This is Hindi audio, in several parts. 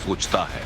सोचता है।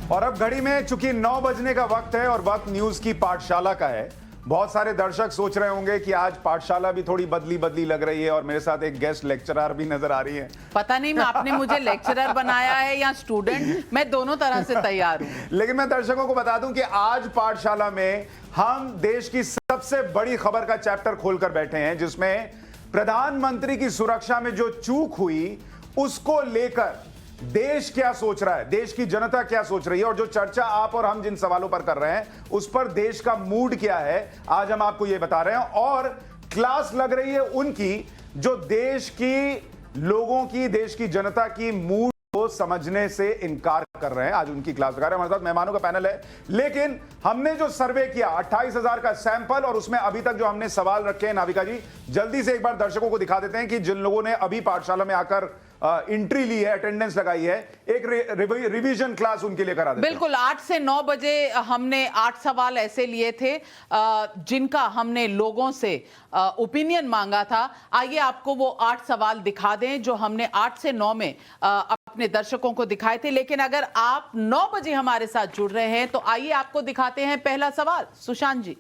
और अब घड़ी में चूंकि 9 बजने का वक्त है और वक्त न्यूज की पाठशाला का है, बहुत सारे दर्शक सोच रहे होंगे कि आज पाठशाला भी थोड़ी बदली बदली लग रही है और मेरे साथ एक गेस्ट लेक्चरर भी नजर आ रही है। पता नहीं मैं आपने मुझे लेक्चरर बनाया है या स्टूडेंट, मैं दोनों तरह से तैयार हूं। लेकिन मैं दर्शकों को बता दूं कि आज पाठशाला में हम देश की सबसे बड़ी खबर का चैप्टर खोलकर बैठे हैं, जिसमें प्रधानमंत्री की सुरक्षा में जो चूक हुई उसको लेकर देश क्या सोच रहा है, देश की जनता क्या सोच रही है और जो चर्चा आप और हम जिन सवालों पर कर रहे हैं उस पर देश का मूड क्या है, आज हम आपको यह बता रहे हैं। और क्लास लग रही है उनकी जो देश की लोगों की, देश की जनता की मूड को समझने से इनकार कर रहे हैं। आज उनकी क्लास लगा रहे हैं। हमारे साथ मेहमानों का पैनल है, लेकिन हमने जो सर्वे किया 28,000 का सैंपल और उसमें अभी तक जो हमने सवाल रखे हैं, नाविका जी जल्दी से एक बार दर्शकों को दिखा देते हैं कि जिन लोगों ने अभी पाठशाला में आकर एंट्री ली है, अटेंडेंस लगाई है, एक रिवीजन क्लास उनके लिए करा देते हैं। बिल्कुल, 8 से 9 बजे हमने 8 सवाल ऐसे लिए थे जिनका हमने लोगों से ओपिनियन मांगा था। आइए आपको वो 8 सवाल दिखा दें जो हमने 8 से 9 में अपने दर्शकों को दिखाए थे। लेकिन अगर आप 9 बजे हमारे साथ जुड़ रहे हैं तो आइए आपको दिखाते हैं पहला सवाल। सुशांत जी,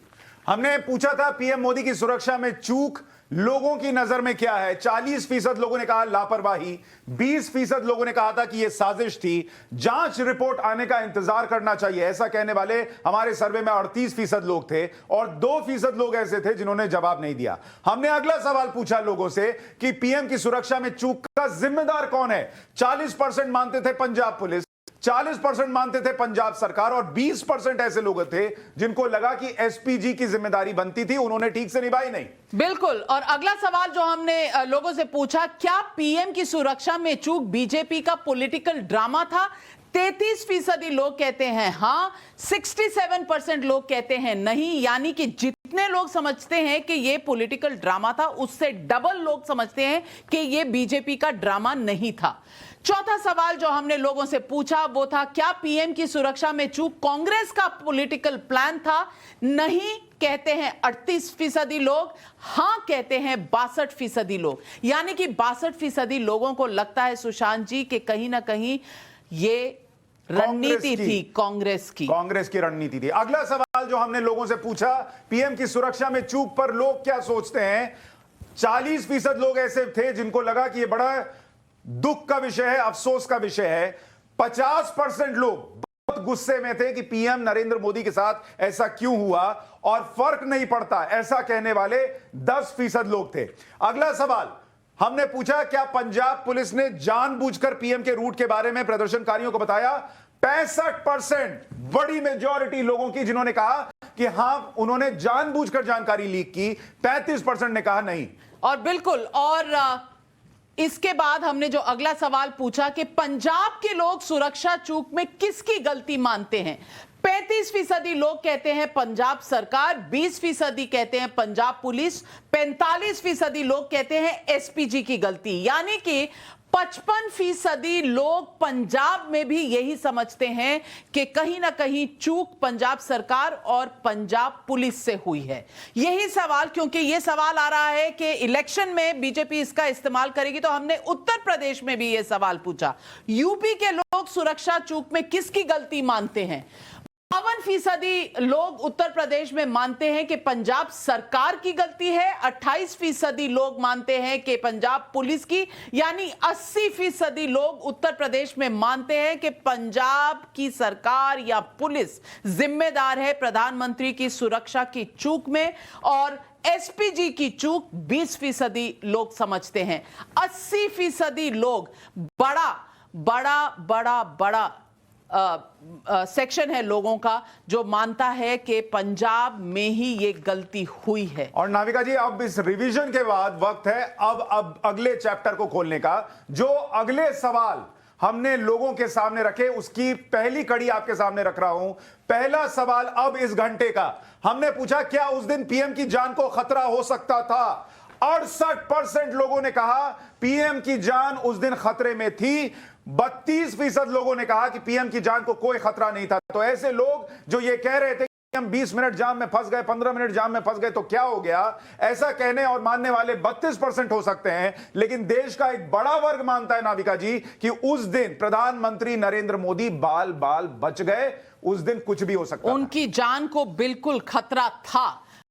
हमने पूछा था पीएम मोदी की सुरक्षा में चूक लोगों की नजर में क्या है। 40% लोगों ने कहा लापरवाही, 20% लोगों ने कहा था कि यह साजिश थी, जांच रिपोर्ट आने का इंतजार करना चाहिए, ऐसा कहने वाले हमारे सर्वे में 38% लोग थे और 2% लोग ऐसे थे जिन्होंने जवाब नहीं दिया। हमने अगला सवाल पूछा लोगों से कि पीएम की सुरक्षा में चूक का जिम्मेदार कौन है। 40% मानते थे पंजाब पुलिस, 40% मानते थे पंजाब सरकार और 20% ऐसे लोग थे जिनको लगा कि एसपीजी की जिम्मेदारी बनती थी, उन्होंने ठीक से निभाई नहीं। बिल्कुल। और अगला सवाल जो हमने लोगों से पूछा, क्या पीएम की सुरक्षा में चूक बीजेपी का पॉलिटिकल ड्रामा था। 33% लोग कहते हैं हां, 67% लोग कहते हैं नहीं, यानी कि जितने लोग समझते हैं कि यह पॉलिटिकल ड्रामा था उससे डबल लोग समझते हैं कि यह बीजेपी का ड्रामा नहीं था। चौथा सवाल जो हमने लोगों से पूछा वो था, क्या पीएम की सुरक्षा में चूक कांग्रेस का पॉलिटिकल प्लान था। नहीं कहते हैं 38% लोग, हां कहते हैं 62% लोग, यानी कि 62% लोगों को लगता है सुशांत जी कि कहीं ना कहीं ये रणनीति थी कांग्रेस की रणनीति थी। अगला सवाल जो हमने लोगों से पूछा, पीएम की सुरक्षा में चूक पर लोग क्या सोचते हैं। 40% लोग ऐसे थे जिनको लगा कि यह बड़ा दुख का विषय है, अफसोस का विषय है। 50% लोग बहुत गुस्से में थे कि पीएम नरेंद्र मोदी के साथ ऐसा क्यों हुआ और फर्क नहीं पड़ता, ऐसा कहने वाले 10% लोग थे। अगला सवाल हमने पूछा, क्या पंजाब पुलिस ने जानबूझकर पीएम के रूट के बारे में प्रदर्शनकारियों को बताया। 65% बड़ी मेजॉरिटी लोगों की जिन्होंने कहा कि हां उन्होंने जानबूझकर जानकारी लीक की, 35% ने कहा नहीं। और बिल्कुल, और इसके बाद हमने जो अगला सवाल पूछा कि पंजाब के लोग सुरक्षा चूक में किसकी गलती मानते हैं। 35% लोग कहते हैं पंजाब सरकार, 20% कहते हैं पंजाब पुलिस, 45% लोग कहते हैं एसपीजी की गलती, यानी कि 55% लोग पंजाब में भी यही समझते हैं कि कहीं ना कहीं चूक पंजाब सरकार और पंजाब पुलिस से हुई है। यही सवाल, क्योंकि यह सवाल आ रहा है कि इलेक्शन में बीजेपी इसका इस्तेमाल करेगी, तो हमने उत्तर प्रदेश में भी यह सवाल पूछा, यूपी के लोग सुरक्षा चूक में किसकी गलती मानते हैं। 52% लोग उत्तर प्रदेश में मानते हैं कि पंजाब सरकार की गलती है, 28% लोग मानते हैं कि पंजाब पुलिस की, यानी 80% लोग उत्तर प्रदेश में मानते हैं कि पंजाब की सरकार या पुलिस जिम्मेदार है प्रधानमंत्री की सुरक्षा की चूक में, और एसपीजी की चूक 20% लोग समझते हैं। 80% लोग बड़ा सेक्शन है लोगों का जो मानता है कि पंजाब में ही ये गलती हुई है। और नाविका जी, अब इस रिवीजन के बाद वक्त है अब अगले चैप्टर को खोलने का। जो अगले सवाल हमने लोगों के सामने रखे उसकी पहली कड़ी आपके सामने रख रहा हूं। पहला सवाल अब इस घंटे का, हमने पूछा क्या उस दिन पीएम की जान को खतरा हो सकता था। 68% लोगों ने कहा पीएम की जान उस दिन खतरे में थी, 32% लोगों ने कहा कि पीएम की जान को कोई खतरा नहीं था। तो ऐसे लोग जो ये कह रहे थे हम 20 मिनट जाम में फंस गए, 15 मिनट जाम में फंस गए तो क्या हो गया, ऐसा कहने और मानने वाले 32% हो सकते हैं, लेकिन देश का एक बड़ा वर्ग मानता है नाविका जी कि उस दिन प्रधानमंत्री नरेंद्र मोदी बाल बाल बच गए, उस दिन कुछ भी हो सकता है। उनकी जान को बिल्कुल खतरा था।